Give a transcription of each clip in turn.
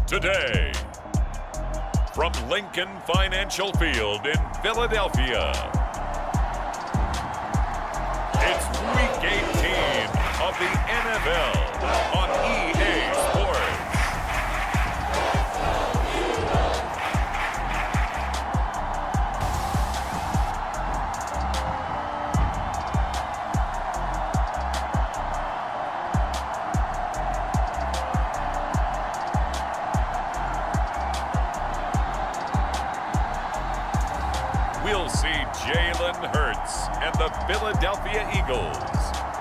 today. From Lincoln Financial Field in Philadelphia, it's Week 18 of the NFL on EA Sports. We'll see Jalen Hurts and the Philadelphia Eagles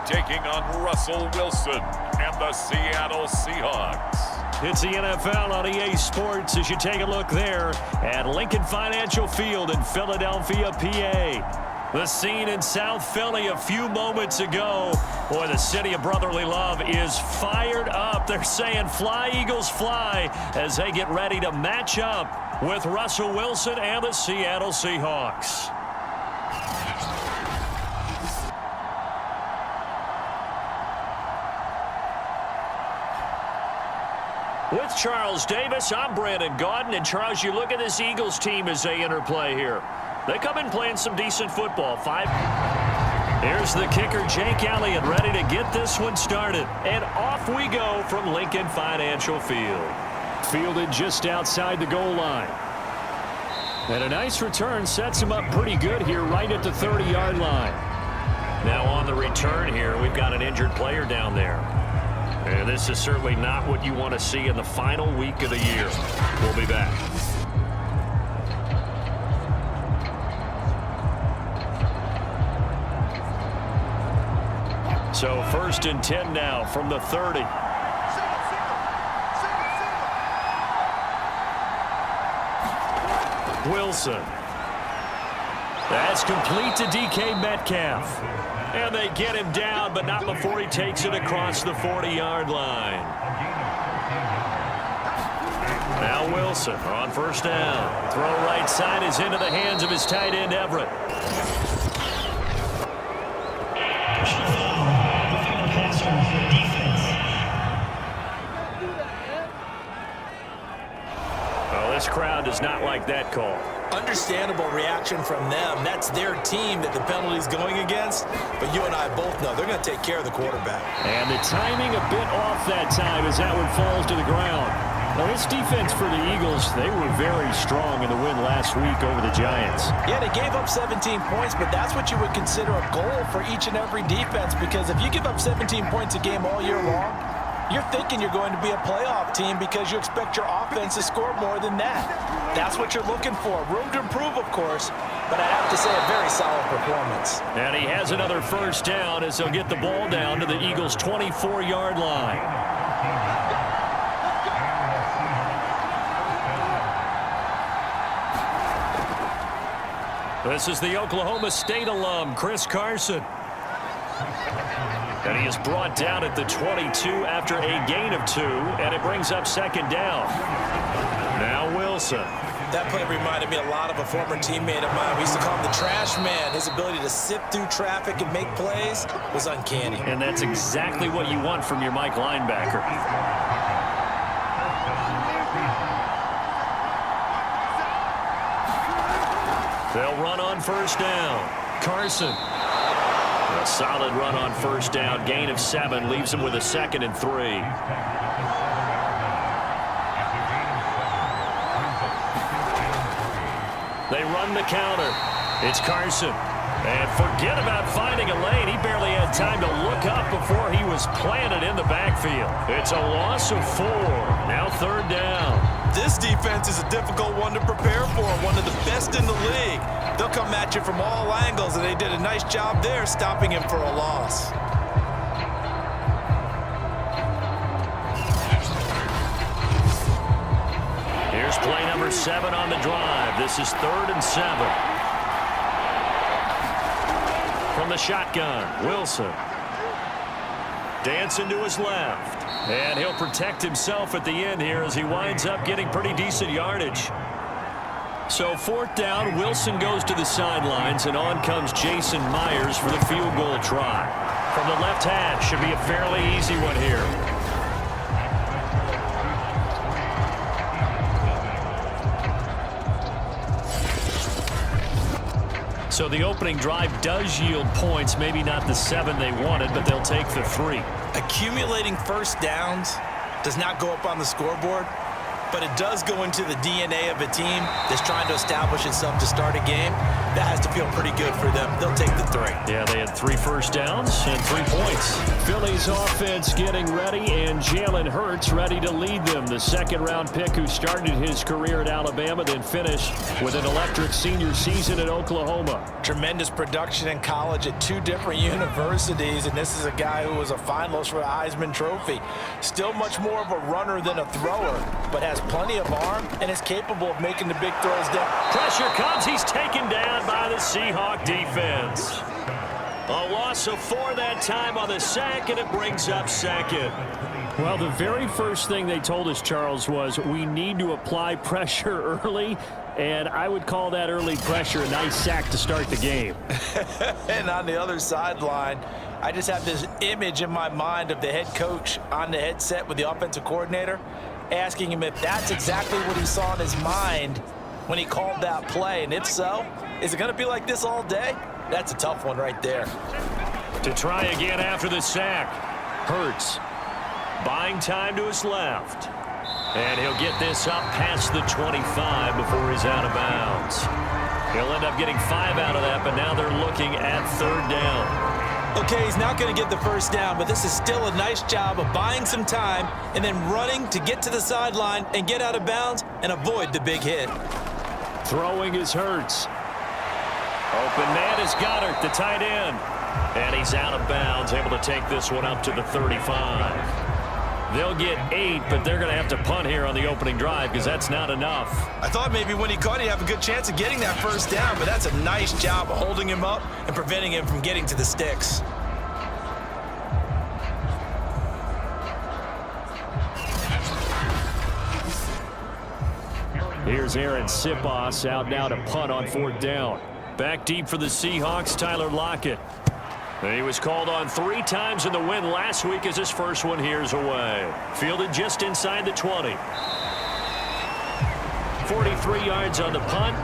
taking on Russell Wilson and the Seattle Seahawks. It's the NFL on EA Sports as you take a look there at Lincoln Financial Field in Philadelphia, PA. The scene in South Philly a few moments ago. Boy, the city of brotherly love is fired up. They're saying fly, Eagles, fly as they get ready to match up with Russell Wilson and the Seattle Seahawks. With Charles Davis, I'm Brandon Gaudin. And Charles, you look at this Eagles team as they interplay here. They come in playing some decent football. Here's the kicker, Jake Elliott, ready to get this one started. And off we go from Lincoln Financial Field. Fielded just outside the goal line. And a nice return sets him up pretty good here right at the 30-yard line. Now on the return here, we've got an injured player down there. And this is certainly not what you want to see in the final week of the year. We'll be back. So 1st and 10 now from the 30. Wilson. That's complete to DK Metcalf. And they get him down, but not before he takes it across the 40-yard line. Now Wilson on 1st down. Throw right side is into the hands of his tight end, Everett. Oh, this crowd does not like that call. Understandable reaction from them. That's their team that the penalty's going against. But you and I both know they're going to take care of the quarterback. And the timing a bit off that time as that one falls to the ground. Now, this defense for the Eagles, they were very strong in the win last week over the Giants. Yeah, they gave up 17 points, but that's what you would consider a goal for each and every defense. Because if you give up 17 points a game all year long, you're thinking you're going to be a playoff team because you expect your offense to score more than that. That's what you're looking for. Room to improve, of course, but I have to say a very solid performance. And he has another 1st down as they'll get the ball down to the Eagles' 24-yard line. This is the Oklahoma State alum, Chris Carson. And he is brought down at the 22 after a gain of 2, and it brings up 2nd down. Now Wilson. That play reminded me a lot of a former teammate of mine. We used to call him the trash man. His ability to sift through traffic and make plays was uncanny. And that's exactly what you want from your Mike linebacker. They'll run on 1st down. Carson. A solid run on 1st down. Gain of 7 leaves him with a 2nd and 3. They run the counter. It's Carson. And forget about finding a lane. He barely had time to look up before he was planted in the backfield. It's a loss of 4. Now 3rd down. This defense is a difficult one to prepare for. One of the best in the league. They'll come at you from all angles, and they did a nice job there stopping him for a loss. Here's play number 7 on the drive. This is 3rd and 7. From the shotgun, Wilson. Dancing to his left. And he'll protect himself at the end here as he winds up getting pretty decent yardage. So 4th down, Wilson goes to the sidelines, and on comes Jason Myers for the field goal try. From the left hash, should be a fairly easy one here. So the opening drive does yield points, maybe not the 7 they wanted, but they'll take the 3. Accumulating first downs does not go up on the scoreboard, but it does go into the DNA of a team that's trying to establish itself to start a game. That has to feel pretty good for them. They'll take the 3. Yeah, they had 3 first downs and 3 points. Philly's offense getting ready, and Jalen Hurts ready to lead them. The second-round pick who started his career at Alabama, then finished with an electric senior season at Oklahoma. Tremendous production in college at 2 different universities, and this is a guy who was a finalist for the Heisman Trophy. Still much more of a runner than a thrower, but has plenty of arm and is capable of making the big throws down. Pressure comes. He's taken down by the Seahawk defense. A loss of 4 that time on the sack, and it brings up second. Well, the very first thing they told us, Charles, was we need to apply pressure early, and I would call that early pressure a nice sack to start the game. And on the other sideline, I just have this image in my mind of the head coach on the headset with the offensive coordinator, asking him if that's exactly what he saw in his mind when he called that play. And if so, is it going to be like this all day? That's a tough one right there. To try again after the sack. Hurts buying time to his left. And he'll get this up past the 25 before he's out of bounds. He'll end up getting 5 out of that, but now they're looking at 3rd down. Okay, he's not going to get the first down, but this is still a nice job of buying some time and then running to get to the sideline and get out of bounds and avoid the big hit. Throwing is Hurts. Open man is Goddard, the tight end. And he's out of bounds, able to take this one up to the 35. They'll get 8, but they're going to have to punt here on the opening drive because that's not enough. I thought maybe when he caught it, he'd have a good chance of getting that first down, but that's a nice job of holding him up and preventing him from getting to the sticks. Here's Aaron Sipos out now to punt on 4th down. Back deep for the Seahawks, Tyler Lockett. He was called on 3 times in the win last week as his first one here's away. Fielded just inside the 20. 43 yards on the punt,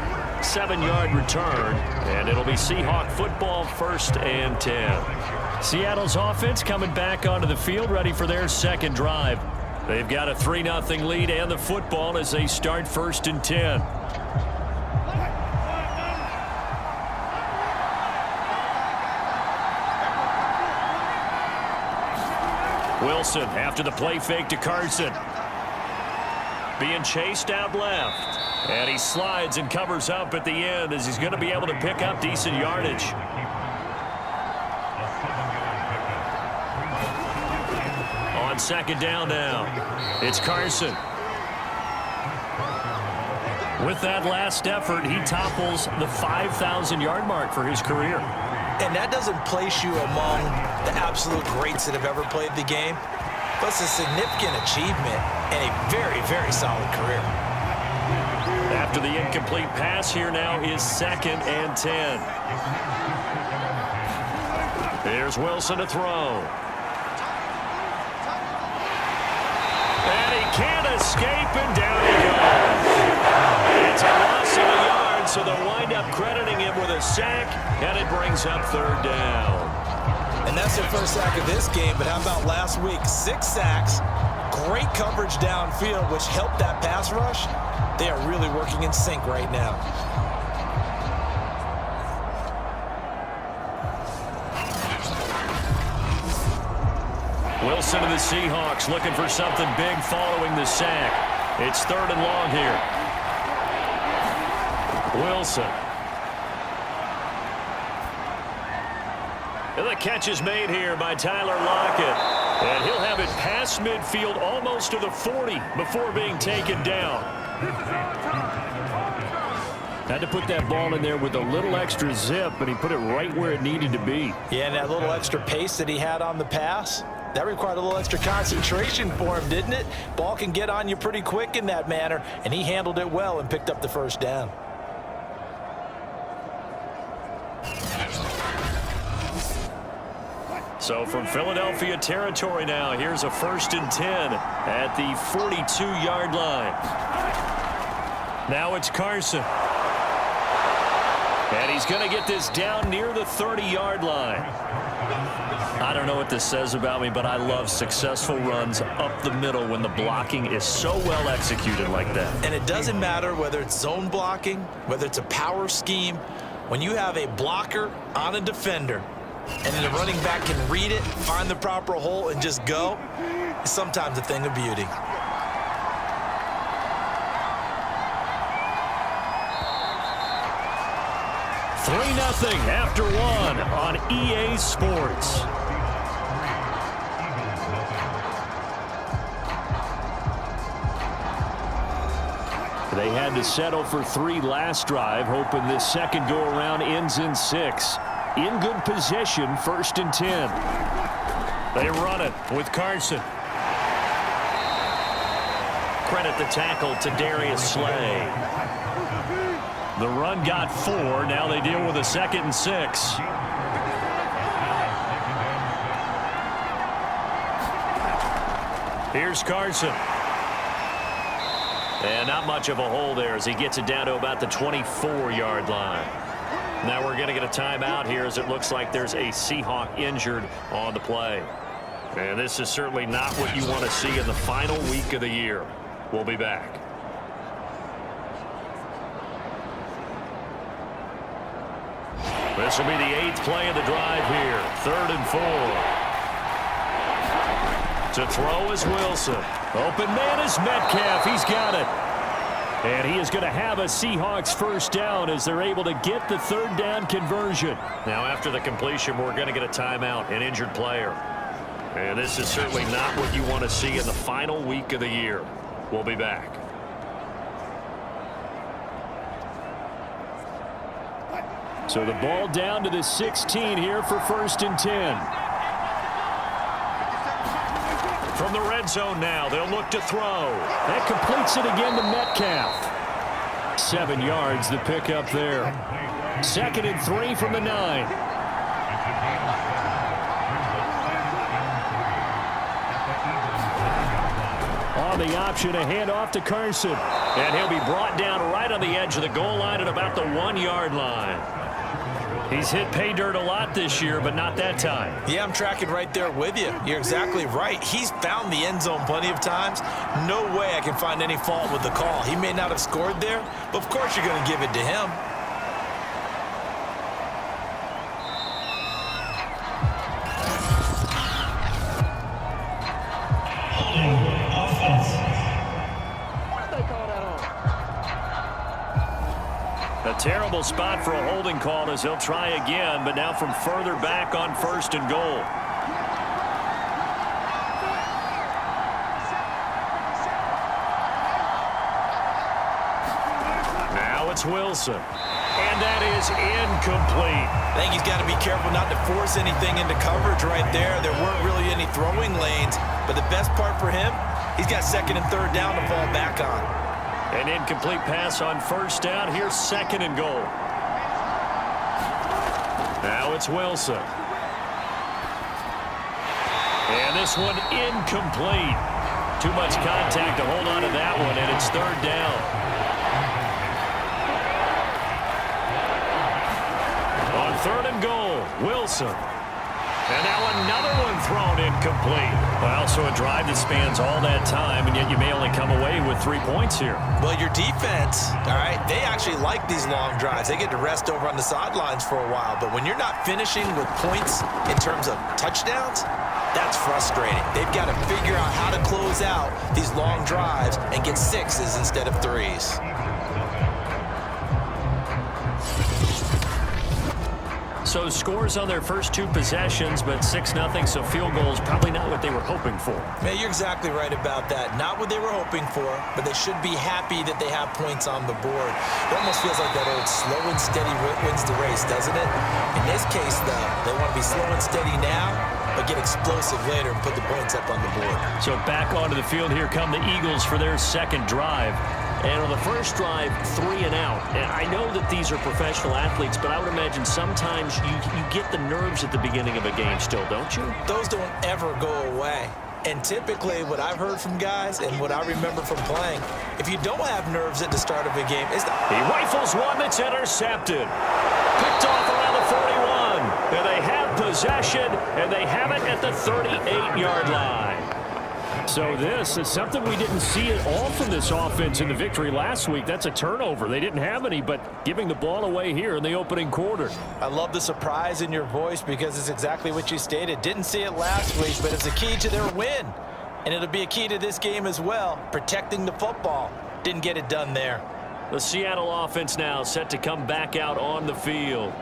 7-yard return, and it'll be Seahawk football, 1st and 10. Seattle's offense coming back onto the field, ready for their second drive. They've got a 3-0 lead and the football as they start 1st and 10. Wilson after the play fake to Carson. Being chased out left. And he slides and covers up at the end as he's going to be able to pick up decent yardage. On 2nd down now, it's Carson. With that last effort, he topples the 5,000-yard mark for his career. And that doesn't place you among the absolute greats that have ever played the game, but it's a significant achievement and a very, very solid career. After the incomplete pass, here now is 2nd and 10. Here's Wilson to throw. And he can't escape, and down he goes. It's a loss of a yard, so they'll wind up crediting him with a sack, and it brings up 3rd down. And that's their first sack of this game, but how about last week? 6 sacks, great coverage downfield, which helped that pass rush. They are really working in sync right now. Wilson and the Seahawks looking for something big following the sack. It's 3rd and long here. Wilson. And the catch is made here by Tyler Lockett. And he'll have it past midfield almost to the 40 before being taken down. Had to put that ball in there with a little extra zip, but he put it right where it needed to be. Yeah, and that little extra pace that he had on the pass, that required a little extra concentration for him, didn't it? Ball can get on you pretty quick in that manner, and he handled it well and picked up the first down. So from Philadelphia territory now, here's a 1st and 10 at the 42-yard line. Now it's Carson. And he's going to get this down near the 30-yard line. I don't know what this says about me, but I love successful runs up the middle when the blocking is so well executed like that. And it doesn't matter whether it's zone blocking, whether it's a power scheme. When you have a blocker on a defender, and then the running back can read it, find the proper hole, and just go, it's sometimes a thing of beauty. Three 0 after one on EA Sports. They had to settle for 3 last drive, hoping this second go-around ends in 6. In good position, 1st and 10. They run it with Carson. Credit the tackle to Darius Slay. The run got 4. Now they deal with a 2nd and 6. Here's Carson. And not much of a hole there as he gets it down to about the 24-yard line. Now we're going to get a timeout here as it looks like there's a Seahawk injured on the play. And this is certainly not what you want to see in the final week of the year. We'll be back. This will be the 8th play of the drive here. 3rd and 4. To throw is Wilson. Open man is Metcalf. He's got it. And he is going to have a Seahawks first down as they're able to get the 3rd down conversion. Now after the completion, we're going to get a timeout, an injured player. And this is certainly not what you want to see in the final week of the year. We'll be back. So the ball down to the 16 here for 1st and 10. From the red zone now, they'll look to throw. That completes it again to Metcalf. 7 yards the pickup there. 2nd and 3 from the 9. On the option, a handoff to Carson. And he'll be brought down right on the edge of the goal line at about the 1-yard line. He's hit pay dirt a lot this year, but not that time. Yeah, I'm tracking right there with you. You're exactly right. He's found the end zone plenty of times. No way I can find any fault with the call. He may not have scored there, but of course you're going to give it to him. A terrible spot for a holding call as he'll try again, but now from further back on 1st and goal. Now it's Wilson. And that is incomplete. I think he's got to be careful not to force anything into coverage right there. There weren't really any throwing lanes, but the best part for him, he's got 2nd and 3rd down to fall back on. An incomplete pass on 1st down. Here's 2nd and goal. Now it's Wilson. And this one incomplete. Too much contact to hold on to that one, and it's 3rd down. On 3rd and goal, Wilson. And now another one thrown incomplete. Well, so a drive that spans all that time, and yet you may only come away with 3 points here. Well, your defense, all right, they actually like these long drives. They get to rest over on the sidelines for a while. But when you're not finishing with points in terms of touchdowns, that's frustrating. They've got to figure out how to close out these long drives and get 6s instead of 3s. So scores on their first 2 possessions, but 6-0, so field goals probably not what they were hoping for. Man, you're exactly right about that. Not what they were hoping for, but they should be happy that they have points on the board. It almost feels like that old slow and steady wins the race, doesn't it? In this case, though, they want to be slow and steady now, but get explosive later and put the points up on the board. So back onto the field, here come the Eagles for their 2nd drive. And on the first drive, 3 and out. And I know that these are professional athletes, but I would imagine sometimes you get the nerves at the beginning of a game still, don't you? Those don't ever go away. And typically what I've heard from guys and what I remember from playing, if you don't have nerves at the start of a game, it's not. He rifles one that's intercepted. picked off around the 41. And they have possession, and they have it at the 38-yard line. So this is something we didn't see at all from this offense in the victory last week. That's a turnover. They didn't have any, but giving the ball away here in the opening quarter. I love the surprise in your voice because it's exactly what you stated. Didn't see it last week, but it's a key to their win. And it'll be a key to this game as well, protecting the football. Didn't get it done there. The Seattle offense now set to come back out on the field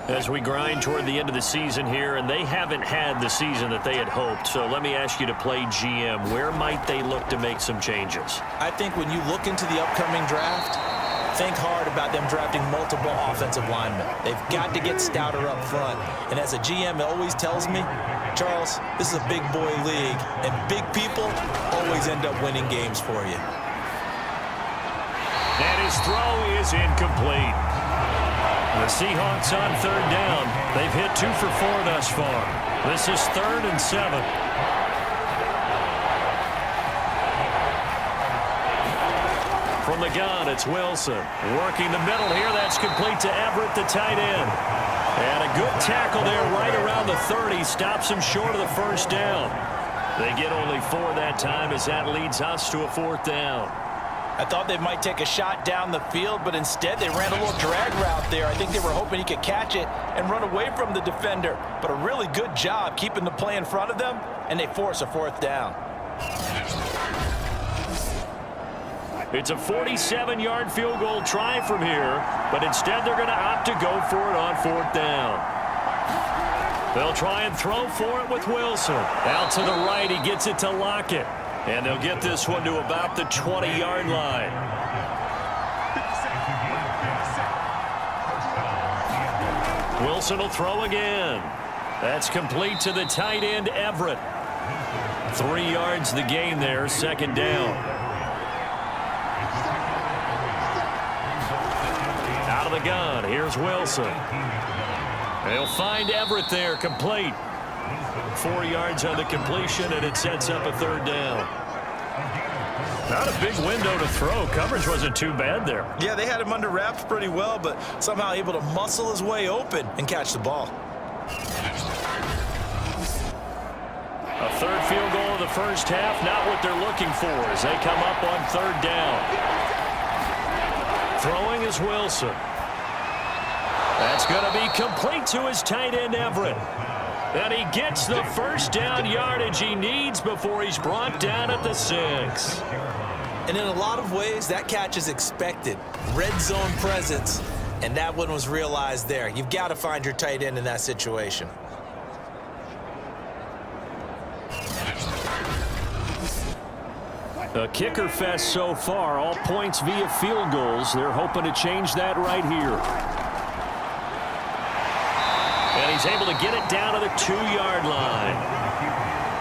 as we grind toward the end of the season here, and they haven't had the season that they had hoped. So let me ask you to play GM. Where might they look to make some changes? I think when you look into the upcoming draft, think hard about them drafting multiple offensive linemen. They've got to get stouter up front. And as a GM, it always tells me, Charles, this is a big boy league, and big people always end up winning games for you. And his throw is incomplete. The Seahawks on third down. They've hit 2 for 4 thus far. This is 3rd and 7. From the gun, it's Wilson. Working the middle here. That's complete to Everett, the tight end. And a good tackle there right around the 30. Stops him short of the first down. They get only 4 that time as that leads us to a 4th down. I thought they might take a shot down the field, but instead they ran a little drag route there. I think they were hoping he could catch it and run away from the defender. But a really good job keeping the play in front of them, and they force a 4th down. It's a 47-yard field goal try from here, but instead they're going to opt to go for it on 4th down. They'll try and throw for it with Wilson. Out to the right, he gets it to Lockett. And they'll get this one to about the 20-yard line. Wilson will throw again. That's complete to the tight end, Everett. 3 yards the gain there, 2nd down. Out of the gun, here's Wilson. They'll find Everett there, complete. 4 yards on the completion, and it sets up a 3rd down. Not a big window to throw. Coverage wasn't too bad there. Yeah, they had him under wraps pretty well, but somehow able to muscle his way open and catch the ball. A 3rd field goal of the first half, not what they're looking for as they come up on 3rd down. Throwing is Wilson. That's going to be complete to his tight end, Everett. And he gets the first down yardage he needs before he's brought down at the 6. And in a lot of ways, that catch is expected. Red zone presence, and that one was realized there. You've got to find your tight end in that situation. A kicker fest so far, all points via field goals. They're hoping to change that right here. And he's able to get it down to the 2-yard line.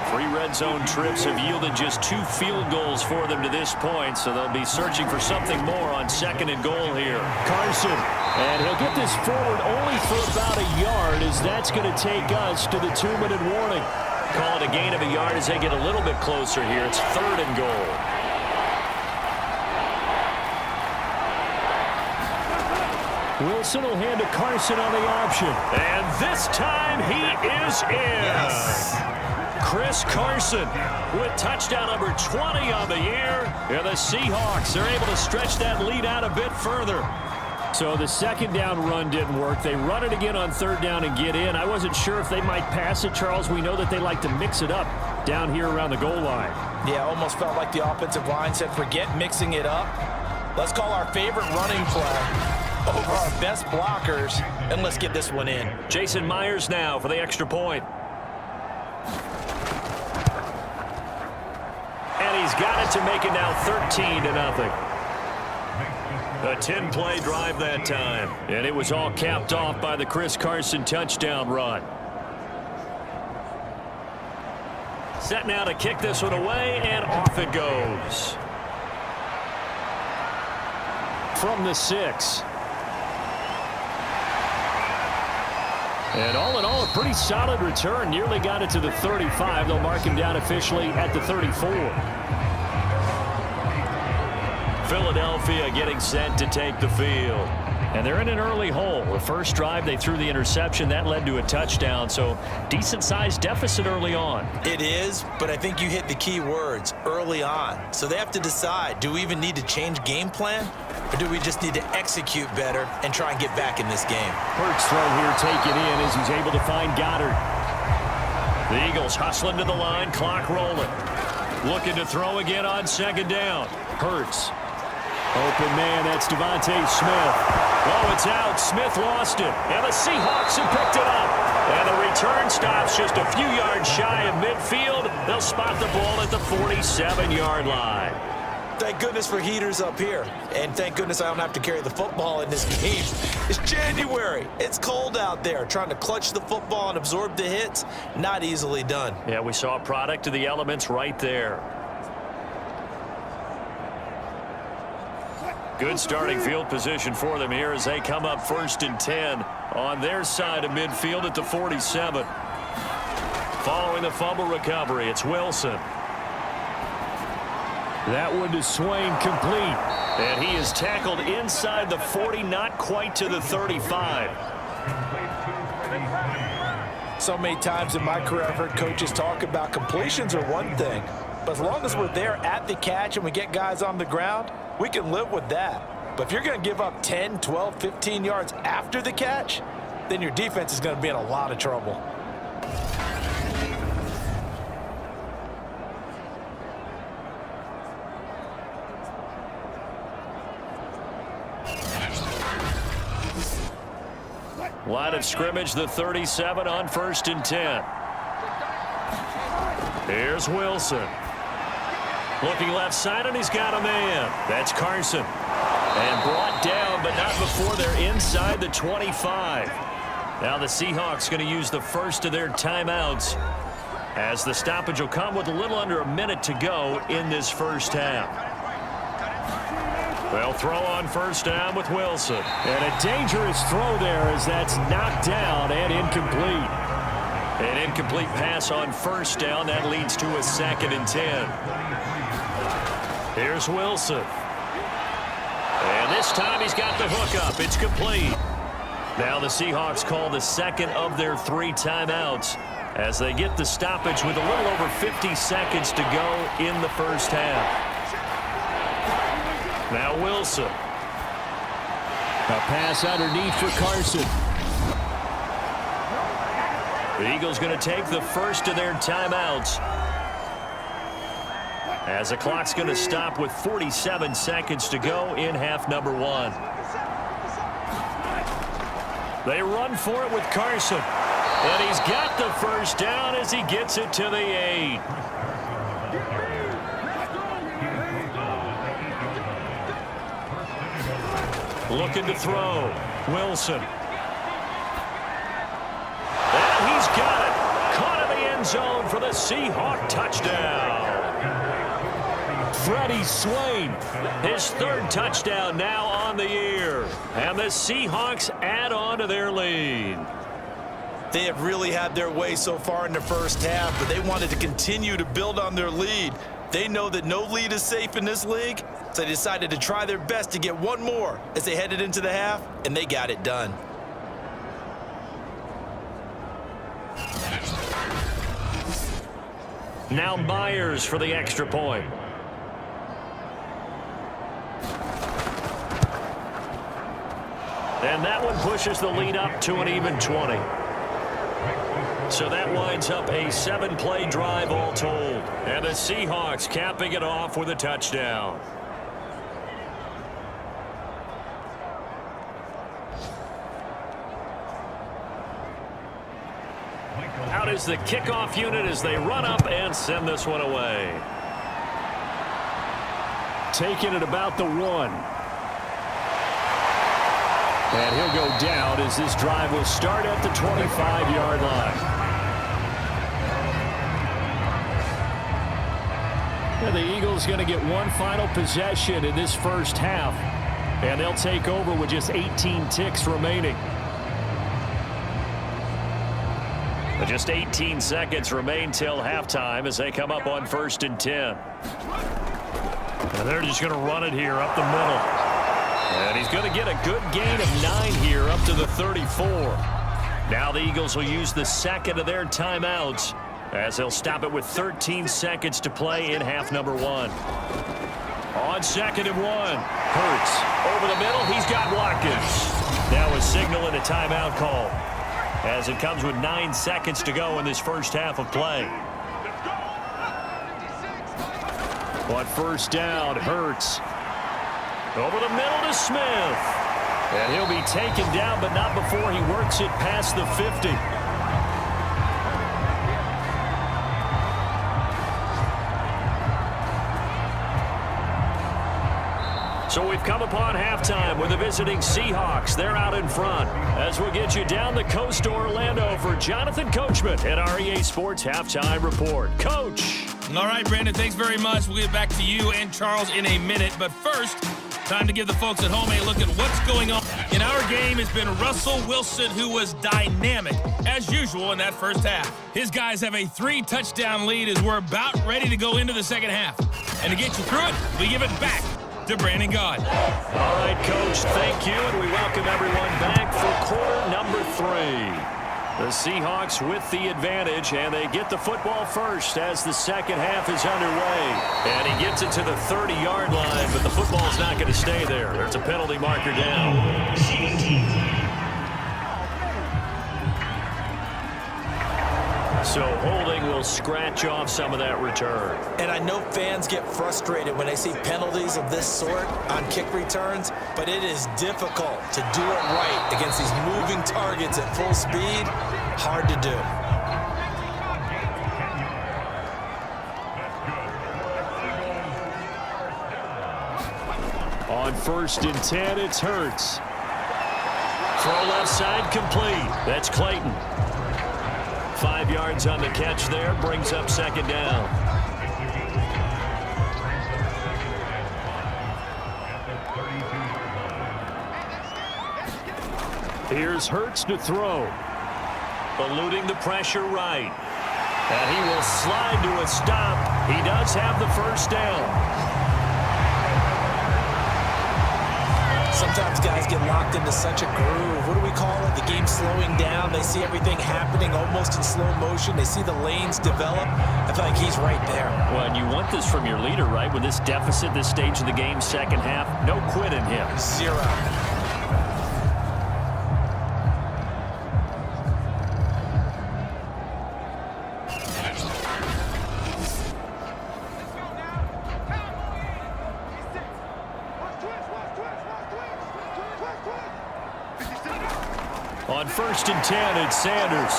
3 red zone trips have yielded just 2 field goals for them to this point, so they'll be searching for something more on 2nd and goal here. Carson, and he'll get this forward only for about a yard, as that's going to take us to the 2-minute warning. Call it a gain of a yard as they get a little bit closer here. It's 3rd and goal. Wilson will hand to Carson on the option. And this time he is in. Yes. Chris Carson with touchdown number 20 on the year. And the Seahawks are able to stretch that lead out a bit further. So the 2nd down run didn't work. They run it again on 3rd down and get in. I wasn't sure if they might pass it, Charles. We know that they like to mix it up down here around the goal line. Yeah, almost felt like the offensive line said, forget mixing it up. Let's call our favorite running play over our best blockers, and let's get this one in. Jason Myers now for the extra point. And he's got it to make it now 13-0. A 10-play drive that time. And it was all capped off by the Chris Carson touchdown run. Set now to kick this one away, and off it goes. From the 6. And all in all, a pretty solid return. Nearly got it to the 35. They'll mark him down officially at the 34. Philadelphia getting set to take the field. And they're in an early hole. The first drive, they threw the interception. That led to a touchdown. So decent-sized deficit early on. It is, but I think you hit the key words, early on. So they have to decide, do we even need to change game plan? Or do we just need to execute better and try and get back in this game? Hurts throw here taken in as he's able to find Goddard. The Eagles hustling to the line, clock rolling. Looking to throw again on second down. Hurts. Open man, that's Devontae Smith. Oh, it's out. Smith lost it. And the Seahawks have picked it up. And the return stops just a few yards shy of midfield. They'll spot the ball at the 47-yard line. Thank goodness for heaters up here. And thank goodness I don't have to carry the football in this game. It's January. It's cold out there. Trying to clutch the football and absorb the hits, not easily done. Yeah, we saw a product of the elements right there. Good starting field position for them here as they come up 1st and 10 on their side of midfield at the 47. Following the fumble recovery, it's Wilson. That one to Swain, complete. And he is tackled inside the 40, not quite to the 35. So many times in my career I've heard coaches talk about completions are one thing, but as long as we're there at the catch and we get guys on the ground, we can live with that. But if you're going to give up 10, 12, 15 yards after the catch, then your defense is going to be in a lot of trouble. Line of scrimmage, the 37 on 1st and 10. Here's Wilson. Looking left side, and he's got a man. That's Carson. And brought down, but not before they're inside the 25. Now the Seahawks going to use the first of their timeouts as the stoppage will come with a little under a minute to go in this first half. They'll throw on 1st down with Wilson. And a dangerous throw there as that's knocked down and incomplete. An incomplete pass on 1st down. That leads to a 2nd and 10. Here's Wilson. And this time he's got the hook up. It's complete. Now the Seahawks call the second of their 3 timeouts as they get the stoppage with a little over 50 seconds to go in the first half. Now Wilson. A pass underneath for Carson. The Eagles going to take the first of their timeouts as the clock's going to stop with 47 seconds to go in half number 1. They run for it with Carson. And he's got the first down as he gets it to the 8. Looking to throw. Wilson. And he's got it. Caught in the end zone for the Seahawk touchdown. Freddie Swain. His 3rd touchdown now on the year. And the Seahawks add on to their lead. They have really had their way so far in the first half, but they wanted to continue to build on their lead. They know that no lead is safe in this league, so they decided to try their best to get one more as they headed into the half, and they got it done. Now Myers for the extra point. And that one pushes the lead up to an even 20. So that winds up a 7-play drive all told. And the Seahawks capping it off with a touchdown. Out is the kickoff unit as they run up and send this one away. Taking it about the 1. And he'll go down as this drive will start at the 25-yard line. And the Eagles going to get one final possession in this first half. And they'll take over with just 18 ticks remaining. Just 18 seconds remain till halftime as they come up on 1st and 10. And they're just going to run it here up the middle. And he's going to get a good gain of 9 here up to the 34. Now the Eagles will use the second of their timeouts as they'll stop it with 13 seconds to play in half number 1. On 2nd and 1, Hurts over the middle. He's got Watkins. Now a signal and a timeout call as it comes with 9 seconds to go in this first half of play. On 1st down, Hurts over the middle to Smith. And he'll be taken down, but not before he works it past the 50. So we've come upon halftime with the visiting Seahawks. They're out in front. As we'll get you down the coast to Orlando for Jonathan Coachman at our EA Sports Halftime Report. Coach. All right, Brandon, thanks very much. We'll get back to you and Charles in a minute. But first, time to give the folks at home a look at what's going on. In our game has been Russell Wilson, who was dynamic, as usual, in that first half. His guys have a 3-touchdown lead as we're about ready to go into the second half. And to get you through it, we give it back to Brandon Gaud. All right, Coach, thank you, and we welcome everyone back for quarter number 3. The Seahawks with the advantage, and they get the football first as the second half is underway. And he gets it to the 30-yard line, but the football's not going to stay there. There's a penalty marker down. So holding will scratch off some of that return. And I know fans get frustrated when they see penalties of this sort on kick returns, but it is difficult to do it right against these moving targets at full speed. Hard to do. On 1st and 10, it's Hurts. Throw left side complete. That's Clayton. 5 yards on the catch there, brings up 2nd down. Here's Hurts to throw. Eluding the pressure right. And he will slide to a stop. He does have the first down. Sometimes guys get locked into such a groove. What do we call it? The game's slowing down. They see everything happening almost in slow motion. They see the lanes develop. I feel like he's right there. Well, and you want this from your leader, right? With this deficit, this stage of the game, second half, no quit in him. 0. On 1st and 10, it's Sanders.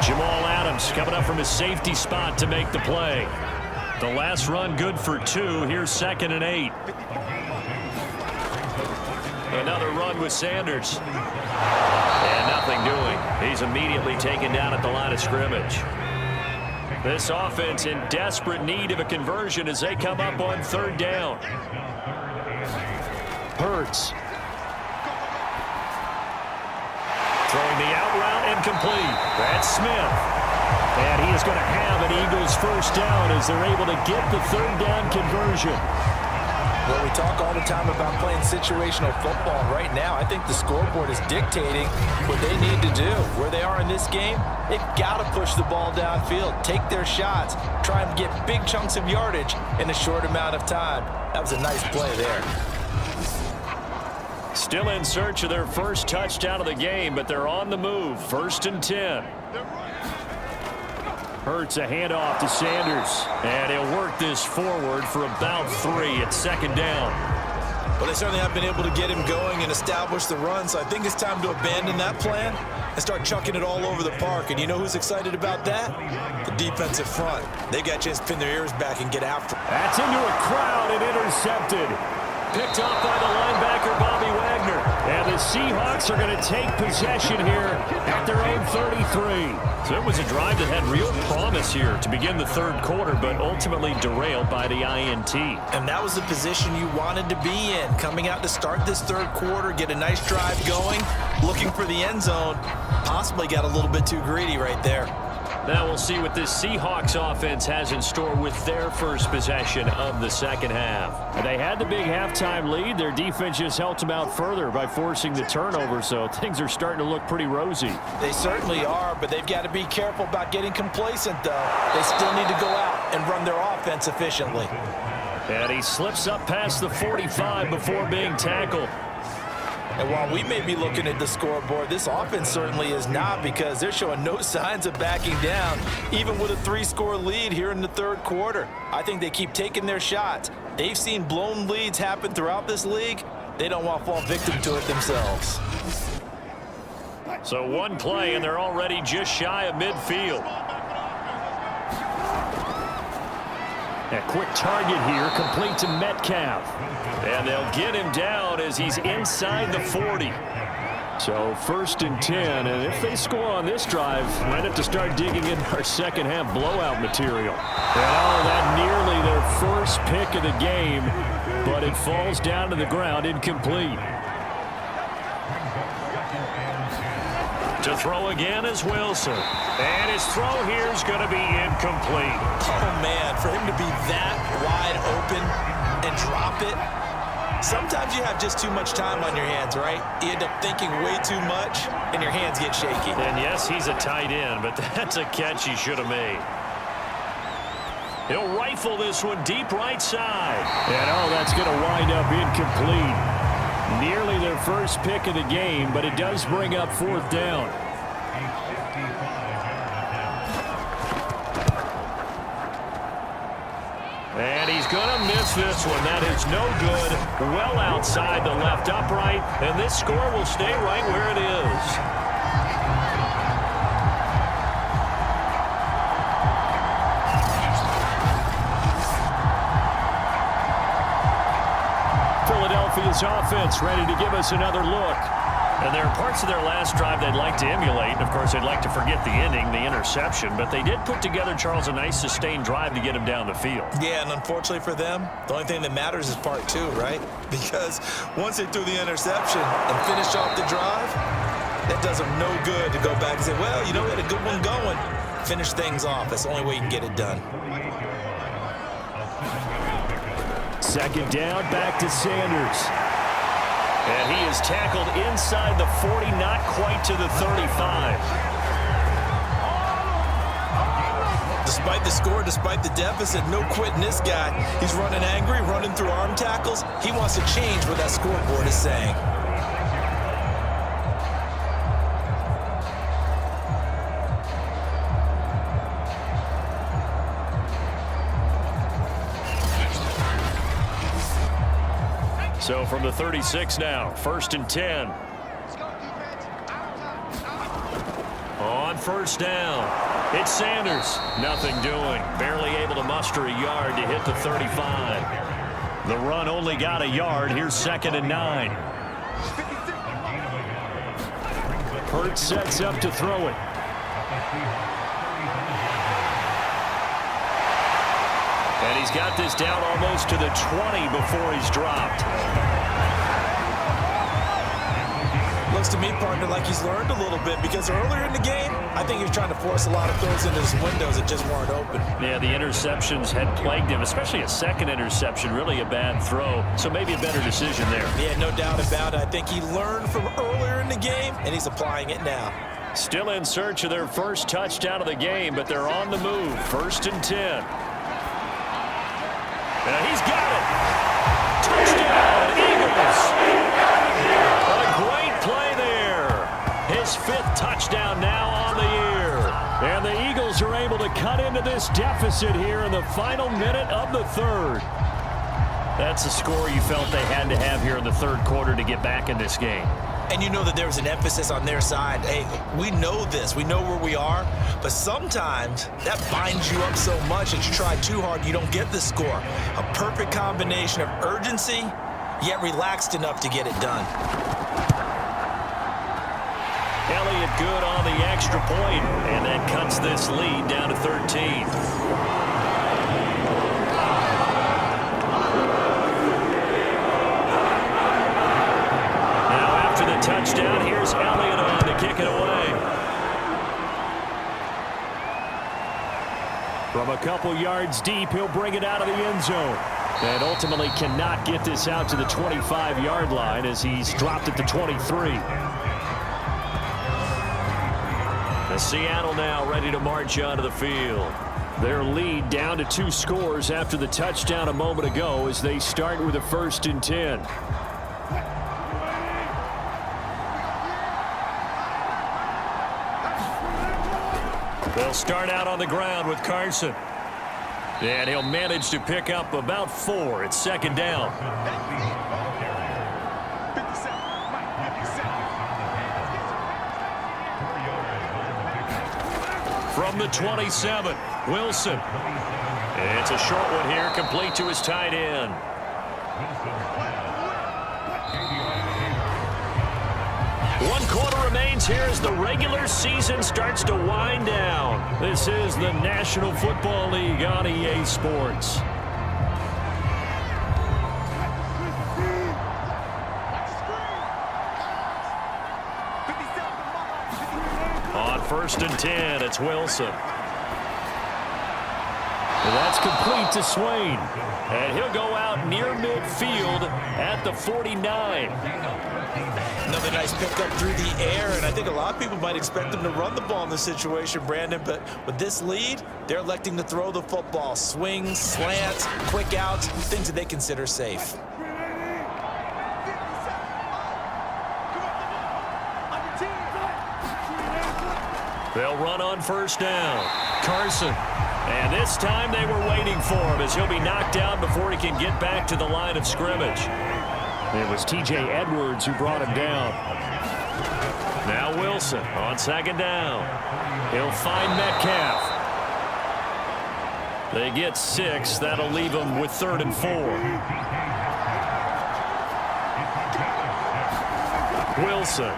Jamal Adams coming up from his safety spot to make the play. The last run good for 2. Here's 2nd and 8. Another run with Sanders. And nothing doing. He's immediately taken down at the line of scrimmage. This offense in desperate need of a conversion as they come up on 3rd down. Hurts. Throwing the out route incomplete. That's Smith. And he is going to have an Eagles first down as they're able to get the 3rd down conversion. Well, we talk all the time about playing situational football. Right now, I think the scoreboard is dictating what they need to do. Where they are in this game, they've got to push the ball downfield, take their shots, try and get big chunks of yardage in a short amount of time. That was a nice play there. Still in search of their first touchdown of the game, but they're on the move. 1st and 10. Hurts a handoff to Sanders, and he'll work this forward for about 3 at 2nd down. Well, they certainly have been able to get him going and establish the run, so I think it's time to abandon that plan and start chucking it all over the park. And you know who's excited about that? The defensive front. They got a chance to pin their ears back and get after it. That's into a crowd and intercepted. Picked off by the linebacker, Bobby Wagner. And the Seahawks are going to take possession here at their own 33. So it was a drive that had real promise here to begin the 3rd quarter, but ultimately derailed by the INT. And that was the position you wanted to be in. Coming out to start this 3rd quarter, get a nice drive going, looking for the end zone. Possibly got a little bit too greedy right there. Now we'll see what this Seahawks offense has in store with their first possession of the second half. They had the big halftime lead. Their defense just helped them out further by forcing the turnover, so things are starting to look pretty rosy. They certainly are, but they've got to be careful about getting complacent, though. They still need to go out and run their offense efficiently. And he slips up past the 45 before being tackled. And while we may be looking at the scoreboard, this offense certainly is not, because they're showing no signs of backing down, even with a 3-score lead here in the third quarter. I think they keep taking their shots. They've seen blown leads happen throughout this league. They don't want to fall victim to it themselves. So one play, and they're already just shy of midfield. A quick target here, complete to Metcalf. And they'll get him down as he's inside the 40. So 1st and 10, and if they score on this drive, might have to start digging in our second half blowout material. And that nearly their first pick of the game, but it falls down to the ground incomplete. To throw again is Wilson. And his throw here is going to be incomplete. Oh, man, for him to be that wide open and drop it. Sometimes you have just too much time on your hands, right? You end up thinking way too much, and your hands get shaky. And yes, he's a tight end, but that's a catch he should have made. He'll rifle this one deep right side. And that's going to wind up incomplete. Nearly their first pick of the game, but it does bring up 4th down. And he's going to miss this one. That is no good. Well outside the left upright, and this score will stay right where it is. Philadelphia's offense ready to give us another look. And there are parts of their last drive they'd like to emulate. Of course, they'd like to forget the ending, the interception. But they did put together, Charles, a nice sustained drive to get him down the field. Yeah, and unfortunately for them, the only thing that matters is part 2, right? Because once they threw the interception and finished off the drive, that does them no good to go back and say, well, you know, we had a good one going. Finish things off. That's the only way you can get it done. Second down, back to Sanders. And he is tackled inside the 40, not quite to the 35. Despite the score, despite the deficit, no quitting this guy. He's running angry, running through arm tackles. He wants to change what that scoreboard is saying. So from the 36 now, 1st and 10. On 1st down, it's Sanders. Nothing doing. Barely able to muster a yard to hit the 35. The run only got a yard. Here's 2nd and 9. Hurts sets up to throw it. And he's got this down almost to the 20 before he's dropped. Looks to me, partner, like he's learned a little bit, because earlier in the game, I think he was trying to force a lot of throws into his windows that just weren't open. Yeah, the interceptions had plagued him, especially a second interception, really a bad throw. So maybe a better decision there. Yeah, no doubt about it. I think he learned from earlier in the game, and he's applying it now. Still in search of their first touchdown of the game, but they're on the move. 1st and 10. And he's got it. Touchdown, Eagles. A great play there. His 5th touchdown now on the year. And the Eagles are able to cut into this deficit here in the final minute of the 3rd. That's a score you felt they had to have here in the 3rd quarter to get back in this game. And you know that there was an emphasis on their side. Hey, we know this. We know where we are. But sometimes that binds you up so much that you try too hard, you don't get the score. A perfect combination of urgency, yet relaxed enough to get it done. Elliott good on the extra point, and that cuts this lead down to 13. Touchdown. Here's Elliott on to kick it away. A couple yards deep, he'll bring it out of the end zone. And ultimately cannot get this out to the 25-yard line as he's dropped at the 23. The Seattle now ready to march onto the field. Their lead down to 2 scores after the touchdown a moment ago as they start with a 1st and 10. They'll start out on the ground with Carson. And he'll manage to pick up about 4. It's 2nd down. From the 27, Wilson. It's a short one here, complete to his tight end. One quarter remains here as the regular season starts to wind down. This is the National Football League on EA Sports. On 1st and 10, it's Wilson. That's complete to Swain. And he'll go out near midfield at the 49. Another nice pickup through the air, and I think a lot of people might expect them to run the ball in this situation, Brandon, but with this lead, they're electing to throw the football. Swings, slants, quick outs, things that they consider safe. They'll run on 1st down. Carson. And this time they were waiting for him as he'll be knocked down before he can get back to the line of scrimmage. It was T.J. Edwards who brought him down. Now Wilson on 2nd down. He'll find Metcalf. They get 6. That'll leave them with 3rd and 4. Wilson.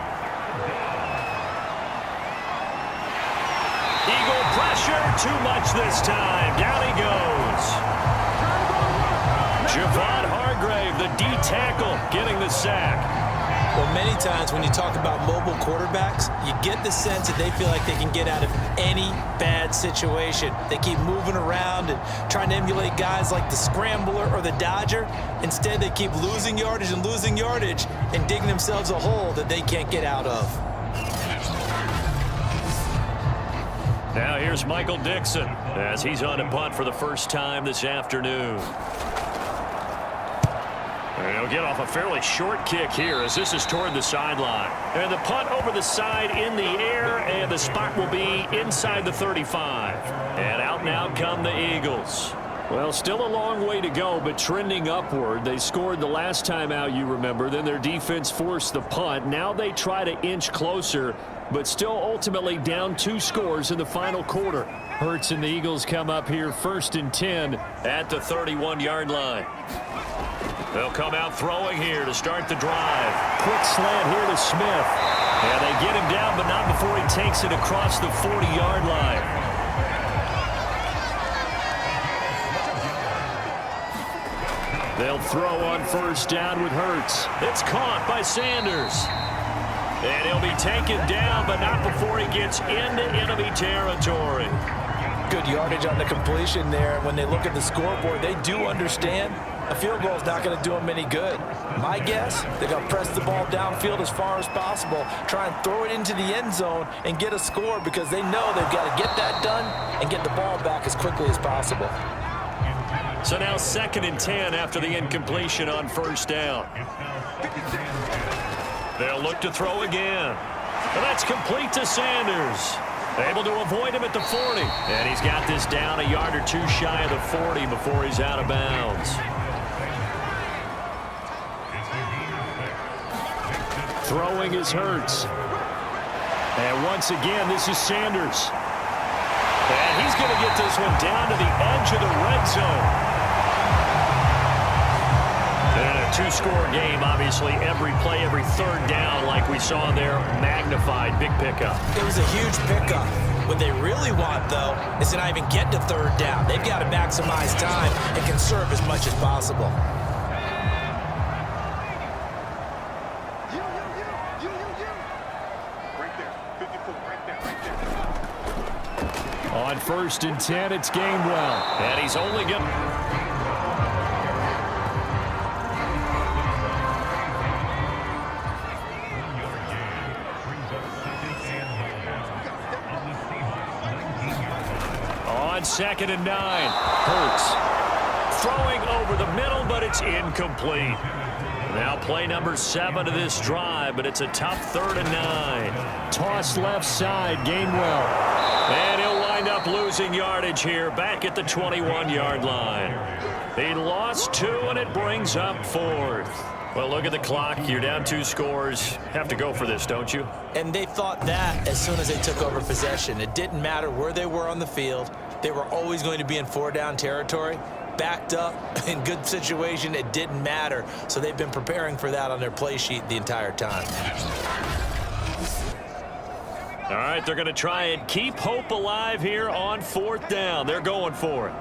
Eagle pressure, too much this time. Down he goes. Javon Hargrave, the D tackle, getting the sack. Well, many times when you talk about mobile quarterbacks, you get the sense that they feel like they can get out of any bad situation. They keep moving around and trying to emulate guys like the scrambler or the dodger. Instead, they keep losing yardage and digging themselves a hole that they can't get out of. Now here's Michael Dixon as he's on a punt for the first time this afternoon. And he'll get off a fairly short kick here as this is toward the sideline. And the punt over the side in the air, and the spot will be inside the 35. And out now come the Eagles. Well, still a long way to go, but trending upward. They scored the last time out, you remember. Then their defense forced the punt. Now they try to inch closer, but still ultimately down 2 scores in the final quarter. Hurts and the Eagles come up here 1st and 10 at the 31-yard line. They'll come out throwing here to start the drive. Quick slant here to Smith. And they get him down, but not before he takes it across the 40-yard line. They'll throw on 1st down with Hurts. It's caught by Sanders. And he'll be taken down, but not before he gets into enemy territory. Good yardage on the completion there. When they look at the scoreboard, they do understand a field goal is not going to do them any good. My guess, they're going to press the ball downfield as far as possible, try and throw it into the end zone and get a score because they know they've got to get that done and get the ball back as quickly as possible. So now 2nd and 10 after the incompletion on 1st down. They'll look to throw again. And that's complete to Sanders. Able to avoid him at the 40. And he's got this down a yard or 2 shy of the 40 before he's out of bounds. Throwing is Hurts. And once again, this is Sanders. And he's going to get this one down to the edge of the red zone. And a 2-score game, obviously, every play, every 3rd down, like we saw there, magnified, big pickup. It was a huge pickup. What they really want, though, is to not even get to 3rd down. They've got to maximize time and conserve as much as possible. On 1st and 10, it's Gainwell. And he's only getting... On 2nd and 9, Hurts throwing over the middle, but it's incomplete. Now play number 7 of this drive, but it's a tough 3rd and 9. Toss left side, Gainwell. And he'll wind up losing yardage here back at the 21-yard line. He lost 2, and it brings up 4th. Well, look at the clock. You're down 2 scores. Have to go for this, don't you? And they thought that as soon as they took over possession. It didn't matter where they were on the field. They were always going to be in 4-down territory. Backed up, in good situation, it didn't matter. So they've been preparing for that on their play sheet the entire time. All right, they're going to try and keep hope alive here on 4th down. They're going for it.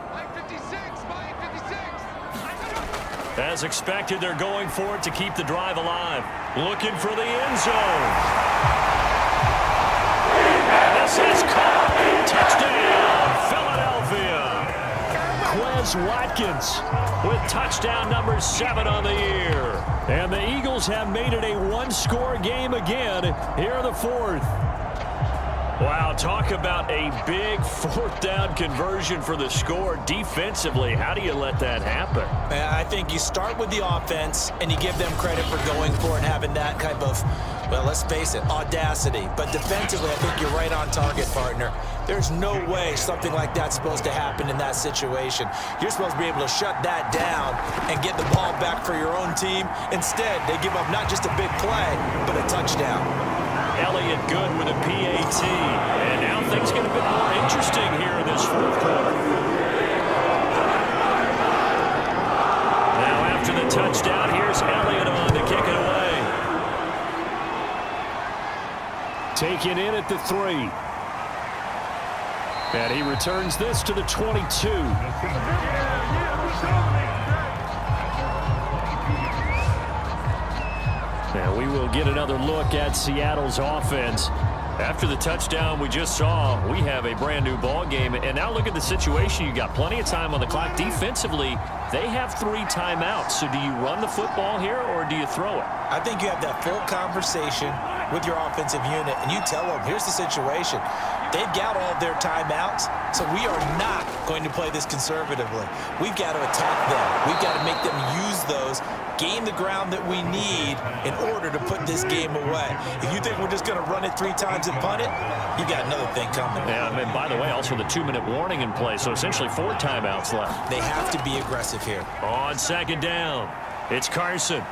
As expected, they're going for it to keep the drive alive. Looking for the end zone. This is caught. Touchdown, Philadelphia. Quez Watkins With touchdown number 7 on the year. And the Eagles have made it a 1-score game again here in the 4th. Wow, talk about a big 4th down conversion for the score defensively. How do you let that happen? I think you start with the offense and you give them credit for going for it and having that type of, well, let's face it, audacity. But defensively, I think you're right on target, partner. There's no way something like that's supposed to happen in that situation. You're supposed to be able to shut that down and get the ball back for your own team. Instead, they give up not just a big play, but a touchdown. Elliott good with a PAT. And now things get a bit more interesting here in this 4th quarter. Now after the touchdown, here's Elliott on to kick it away. Taken in at the 3. And he returns this to the 22. And we will get another look at Seattle's offense. After the touchdown we just saw, we have a brand new ball game. And now look at the situation. You got plenty of time on the clock. Defensively, they have 3 timeouts. So do you run the football here or do you throw it? I think you have that full conversation with your offensive unit, and you tell them, here's the situation. They've got all of their timeouts, so we are not going to play this conservatively. We've got to attack them. We've got to make them use those, gain the ground that we need in order to put this game away. If you think we're just going to run it 3 times and punt it, you got another thing coming. Yeah, and by the way, also the 2-minute warning in play, so essentially 4 timeouts left. They have to be aggressive here. On 2nd down, it's Carson.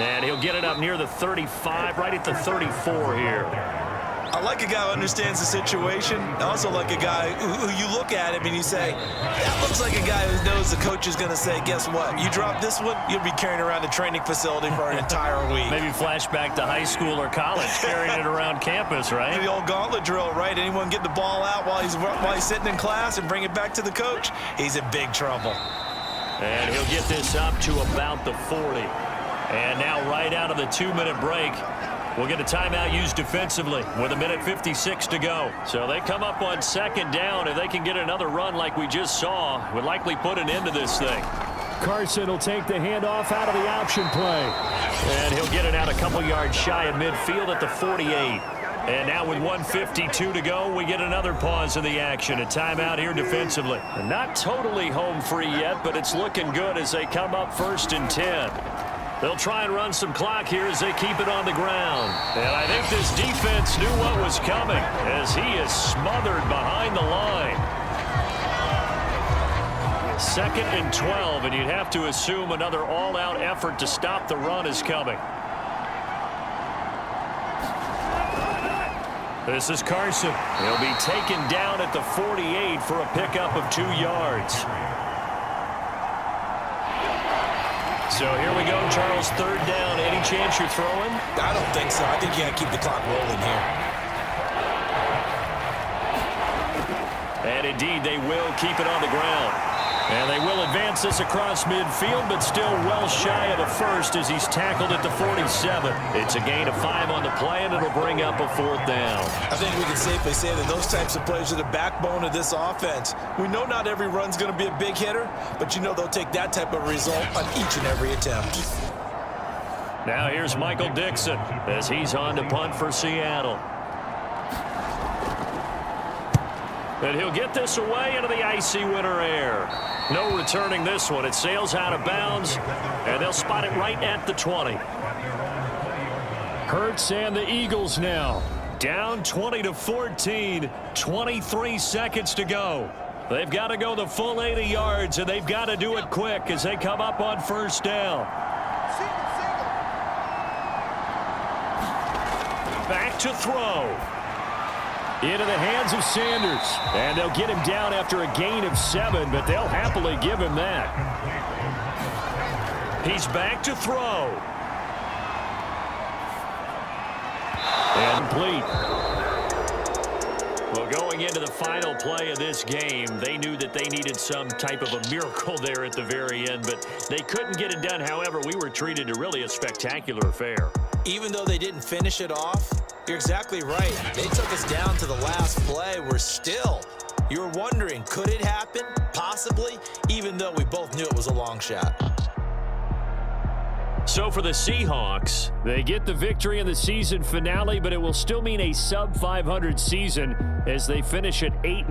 And he'll get it up near the 35, right at the 34 here. I like a guy who understands the situation. I also like a guy who you look at him and you say, that looks like a guy who knows the coach is going to say, guess what? You drop this one, you'll be carrying around the training facility for an entire week. Maybe flashback to high school or college, carrying it around campus, right? The old gauntlet drill, right? Anyone get the ball out while he's sitting in class and bring it back to the coach? He's in big trouble. And he'll get this up to about the 40. And now right out of the 2-minute break, we'll get a timeout used defensively with 1:56 to go. So they come up on 2nd down. If they can get another run like we just saw, would likely put an end to this thing. Carson will take the handoff out of the option play. And he'll get it out a couple yards shy of midfield at the 48. And now with 1:52 to go, we get another pause in the action. A timeout here defensively. Not totally home free yet, but it's looking good as they come up 1st and 10. They'll try and run some clock here as they keep it on the ground. And I think this defense knew what was coming as he is smothered behind the line. 2nd and 12, and you'd have to assume another all-out effort to stop the run is coming. This is Carson. He'll be taken down at the 48 for a pickup of 2 yards. So here we go, Charles, 3rd down. Any chance you're throwing? I don't think so. I think you got to keep the clock rolling here. And indeed, they will keep it on the ground. And they will advance this across midfield, but still well shy of a first as he's tackled at the 47. It's a gain of 5 on the play, and it'll bring up a 4th down. I think we can safely say that those types of plays are the backbone of this offense. We know not every run's going to be a big hitter, but you know they'll take that type of result on each and every attempt. Now here's Michael Dixon as he's on to punt for Seattle. And he'll get this away into the icy winter air. No returning this one. It sails out of bounds, and they'll spot it right at the 20. Hurts and the Eagles now. Down 20-14, 23 seconds to go. They've got to go the full 80 yards, and they've got to do it quick as they come up on 1st down. Back to throw. Into the hands of Sanders. And they'll get him down after a gain of 7, but they'll happily give him that. He's back to throw. And complete. Well, going into the final play of this game, they knew that they needed some type of a miracle there at the very end, but they couldn't get it done. However, we were treated to really a spectacular affair. Even though they didn't finish it off, you're exactly right. They took us down to the last play. You're wondering, could it happen? Possibly, even though we both knew it was a long shot. So for the Seahawks, they get the victory in the season finale, but it will still mean a sub-500 season as they finish at 8-.